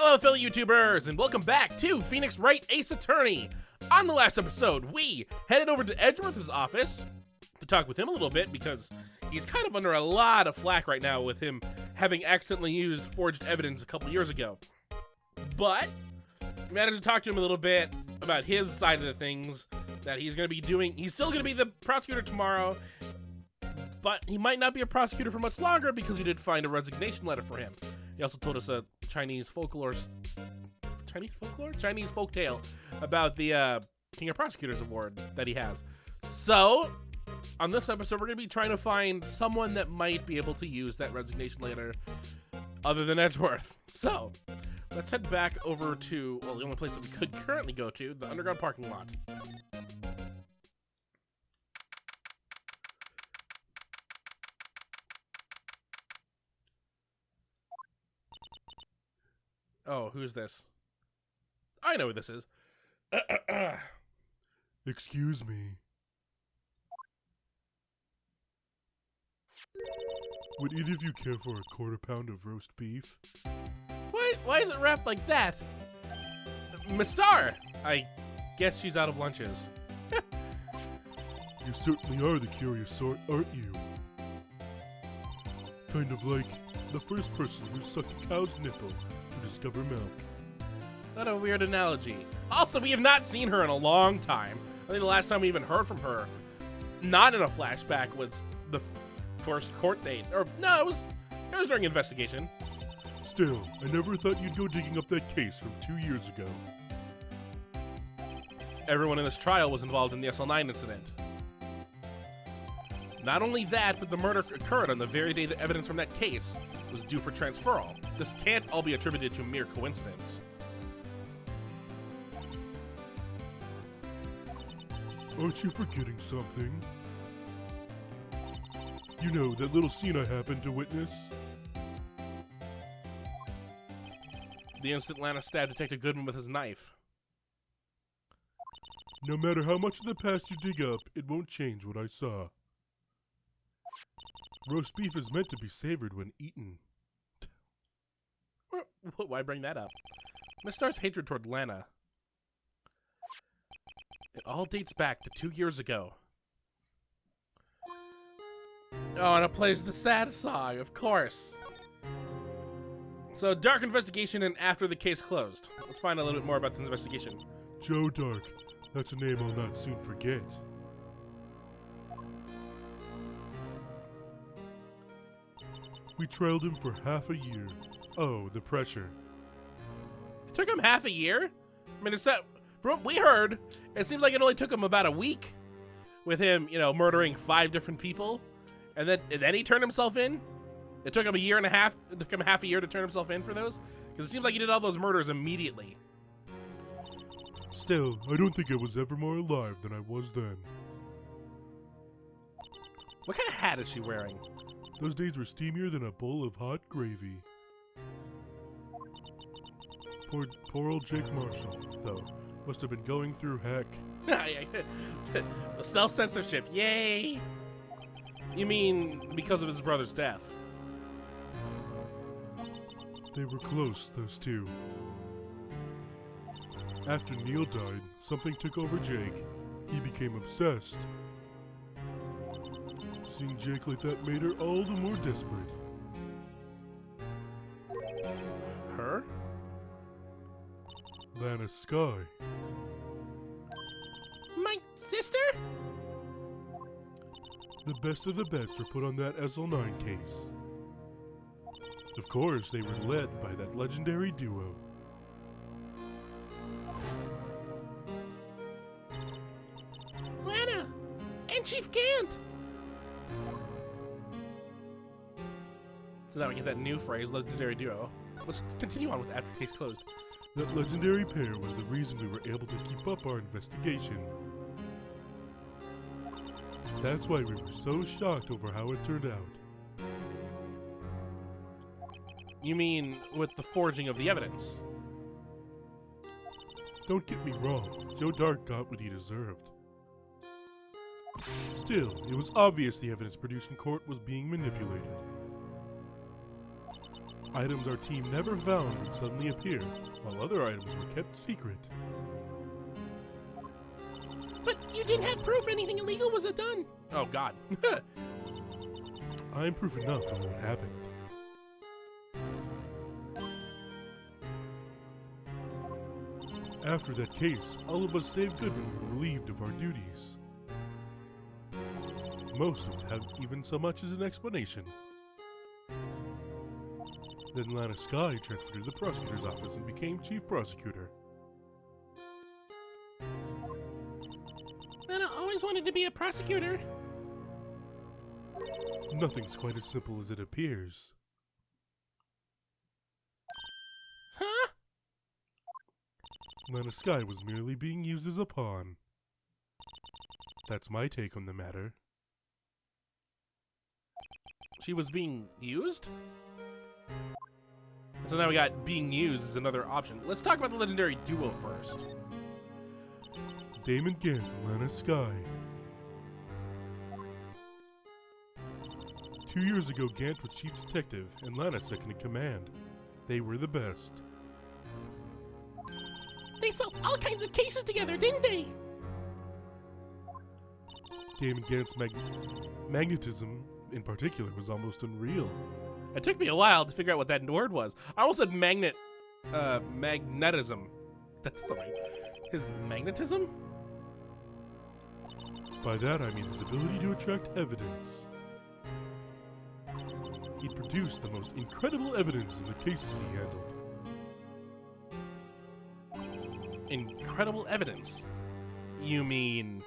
Hello, fellow YouTubers, and welcome back to Phoenix Wright Ace Attorney. On the last episode, we headed over to Edgeworth's office to talk with him a little bit because he's kind of under a lot of flack right now with him having accidentally used forged evidence a couple years ago. But we managed to talk to him a little bit about his side of the things that he's going to be doing. He's still going to be the prosecutor tomorrow, but he might not be a prosecutor for much longer because we did find a resignation letter for him. He also told us a Chinese folktale about the King of Prosecutors Award that he has. So, on this episode, we're going to be trying to find someone that might be able to use that resignation letter other than Edgeworth. So, let's head back over to, well, the only place that we could currently go to, the underground parking lot. Oh, who's this? I know who this is. Excuse me. Would either of you care for a quarter pound of roast beef? Why is it wrapped like that? Miss Star! I guess she's out of lunches. You certainly are the curious sort, aren't you? Kind of like the first person who sucked a cow's nipple to discover milk. What a weird analogy. Also, we have not seen her in a long time. I think the last time we even heard from her, not in a flashback, was the first court date. Or, no, it was during investigation. Still, I never thought you'd go digging up that case from 2 years ago. Everyone in this trial was involved in the SL9 incident. Not only that, but the murder occurred on the very day that evidence from that case was due for transferal. This can't all be attributed to mere coincidence. Aren't you forgetting something? You know, that little scene I happened to witness? The instant Lana stabbed Detective Goodman with his knife. No matter how much of the past you dig up, it won't change what I saw. Roast beef is meant to be savored when eaten. Why bring that up? Miss Star's hatred toward Lana. It all dates back to 2 years ago. Oh, and it plays the sad song, of course. So, dark investigation and after the case closed. Let's find a little bit more about this investigation. Joe Dark. That's a name I'll not soon forget. We trailed him for half a year. Oh, the pressure. It took him half a year? I mean, from what we heard, it seemed like it only took him about a week with him, you know, murdering 5 different people. And then he turned himself in? It took him a year and a half. It took him half a year to turn himself in for those? Because it seemed like he did all those murders immediately. Still, I don't think I was ever more alive than I was then. What kind of hat is she wearing? Those days were steamier than a bowl of hot gravy. Poor old Jake Marshall, though, must have been going through heck. Self-censorship, yay! You mean because of his brother's death? They were close, those two. After Neil died, something took over Jake. He became obsessed. Seeing Jake like that made her all the more desperate. Her? Lana Sky. My sister? The best of the best were put on that SL9 case. Of course, they were led by that legendary duo. Lana! And Chief Gant! So now we get that new phrase, legendary duo. Let's continue on with after case closed. That legendary pair was the reason we were able to keep up our investigation. That's why we were so shocked over how it turned out. You mean with the forging of the evidence? Don't get me wrong, Joe Dark got what he deserved. Still, it was obvious the evidence produced in court was being manipulated. Items our team never found would suddenly appear, while other items were kept secret. But you didn't have proof anything illegal was done. Oh, God. I'm proof enough of what happened. After that case, all of us save Goodman were relieved of our duties. Most without even so much as an explanation. Then Lana Sky transferred to the prosecutor's office and became chief prosecutor. Lana always wanted to be a prosecutor. Nothing's quite as simple as it appears. Huh? Lana Sky was merely being used as a pawn. That's my take on the matter. She was being used? So now we got being used as another option. Let's talk about the legendary duo first. Damon Gant and Lana Sky. 2 years ago, Gant was chief detective and Lana second in command. They were the best. They solved all kinds of cases together, didn't they? Damon Gant's magnetism, in particular, was almost unreal. It took me a while to figure out what that word was. I almost said magnetism. That's not right. His magnetism? By that I mean his ability to attract evidence. He produced the most incredible evidence in the cases he handled. Incredible evidence? You mean...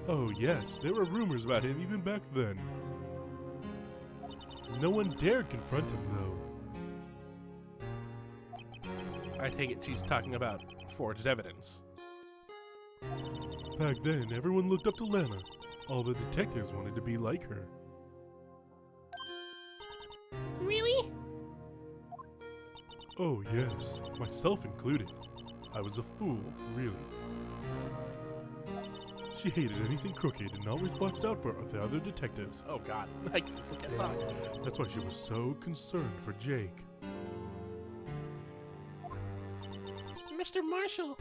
Oh yes, there were rumors about him even back then. No one dared confront him, though. I take it she's talking about forged evidence. Back then, everyone looked up to Lana. All the detectives wanted to be like her. Really? Oh yes, myself included. I was a fool, really. She hated anything crooked and always watched out for the other detectives. Oh, God. I just can't talk. That's why she was so concerned for Jake. Mr. Marshall.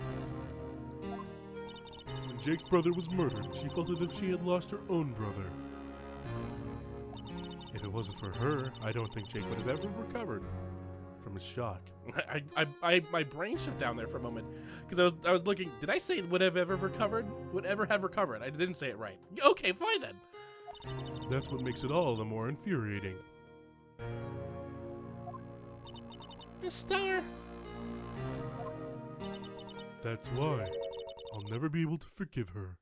When Jake's brother was murdered, she felt as if she had lost her own brother. If it wasn't for her, I don't think Jake would have ever recovered from his shock. My brain shut down there for a moment because I was looking. Did I say would have ever recovered? Would ever have recovered? I didn't say it right. Okay, fine then. That's what makes it all the more infuriating. Miss Star. That's why I'll never be able to forgive her.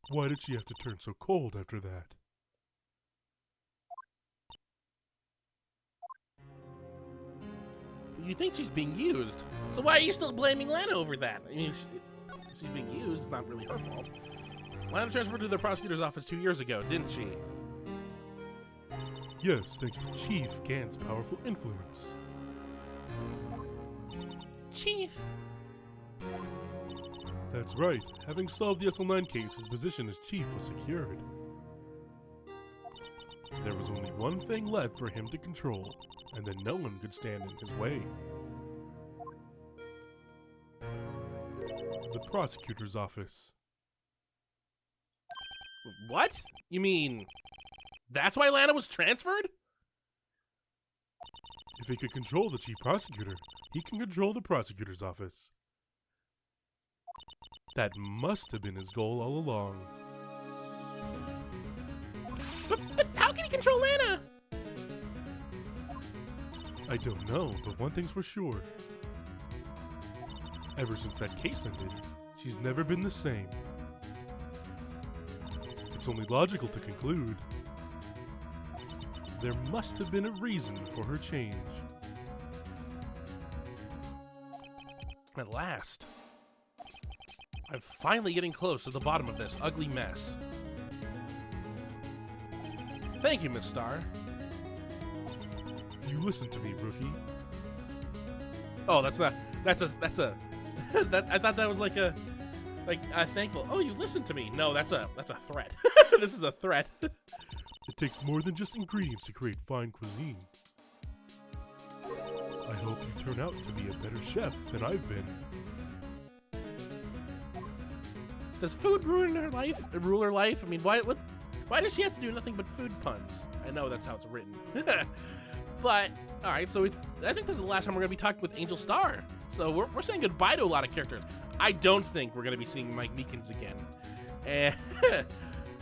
Why did she have to turn so cold after that? You think she's being used, so why are you still blaming Lana over that? I mean, she's being used. It's not really her fault. Lana transferred to the prosecutor's office 2 years ago, didn't she? Yes, thanks to Chief Gant's powerful influence. Chief. That's right. Having solved the SL9 case, his position as chief was secured. There was only one thing left for him to control, and then no one could stand in his way. The prosecutor's office. What? You mean that's why Lana was transferred? If he could control the chief prosecutor, he can control the prosecutor's office. That must have been his goal all along. But how can he control Lana? I don't know, but one thing's for sure. Ever since that case ended, she's never been the same. It's only logical to conclude there must have been a reason for her change. At last. I'm finally getting close to the bottom of this ugly mess. Thank you, Miss Star. You listen to me, rookie. Oh, that's a I thought that was like a thankful. Oh, you listened to me. No, that's a threat. This is a threat. The takes more than just ingredients to create fine cuisine. I hope you turn out to be a better chef than I've been. Does food ruin her life? Rule her life? I mean, why does she have to do nothing but food puns? I know that's how it's written. But, alright, so I think this is the last time we're going to be talking with Angel Star. So we're saying goodbye to a lot of characters. I don't think we're going to be seeing Mike Meekins again. And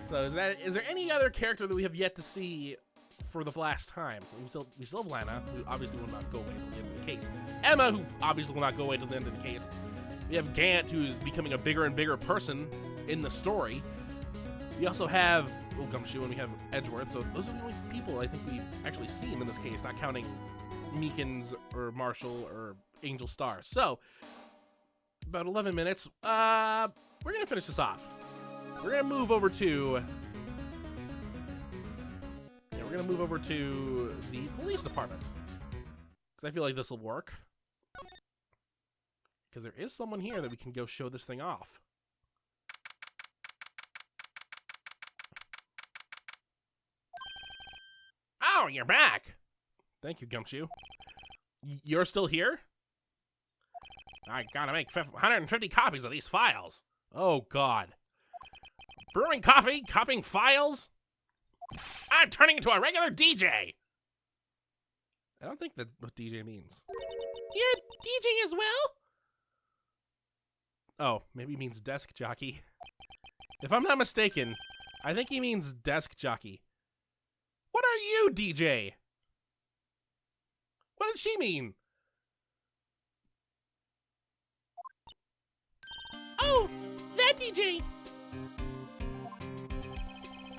so is there any other character that we have yet to see for the last time? We still have Lana, who obviously will not go away until the end of the case. Emma, who obviously will not go away until the end of the case. We have Gant, who's becoming a bigger and bigger person in the story. We also have Gumshoe, and we have Edgeworth. So those are the only people I think we actually see in this case, not counting Meekins or Marshall or Angel Star. So about 11 minutes. We're gonna finish this off. We're gonna move over to the police department because I feel like this will work. Because there is someone here that we can go show this thing off. Oh, you're back! Thank you, Gumshoe. You're still here? I gotta make 150 copies of these files. Oh, God. Brewing coffee, copying files? I'm turning into a regular DJ! I don't think that's what DJ means. You're a DJ as well? Oh, maybe he means desk jockey. If I'm not mistaken, I think he means desk jockey. What are you, DJ? What did she mean? Oh, that DJ.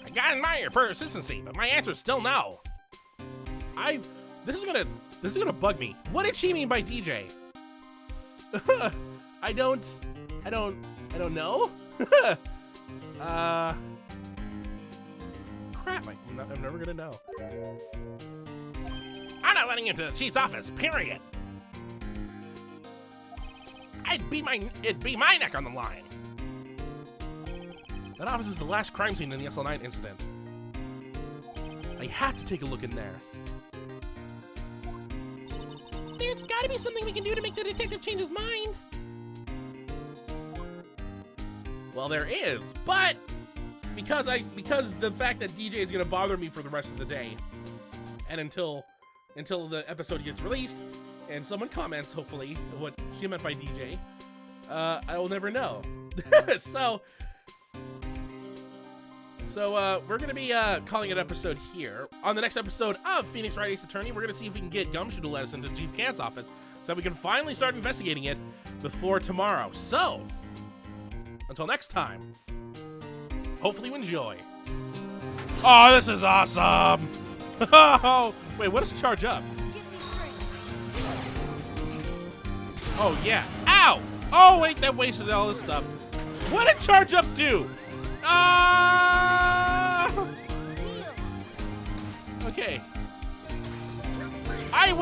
I gotta admire your persistency, but my answer is still no. This is gonna bug me. What did she mean by DJ? I don't know. Crap, I'm never gonna know. I'm not letting you into the chief's office, period. It'd be my neck on the line. That office is the last crime scene in the SL9 incident. I have to take a look in there. There's gotta be something we can do to make the detective change his mind. Well, there is, but because the fact that DJ is gonna bother me for the rest of the day, and until the episode gets released, and someone comments, hopefully, what she meant by DJ, I will never know. So we're gonna be calling it an episode here. On the next episode of Phoenix Wright Ace Attorney, we're gonna see if we can get Gumshoe to let us into Chief Kant's office, so that we can finally start investigating it before tomorrow. So, until next time, hopefully you enjoy. Oh, this is awesome! Oh, wait, what does it charge up? Oh, yeah. Ow! Oh, wait, that wasted all this stuff. What did charge up do? Okay. I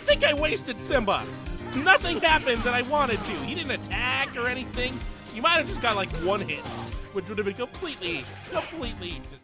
think I wasted Simba. Nothing happened that I wanted to. He didn't attack or anything. You might have just got like one hit, which would have been completely just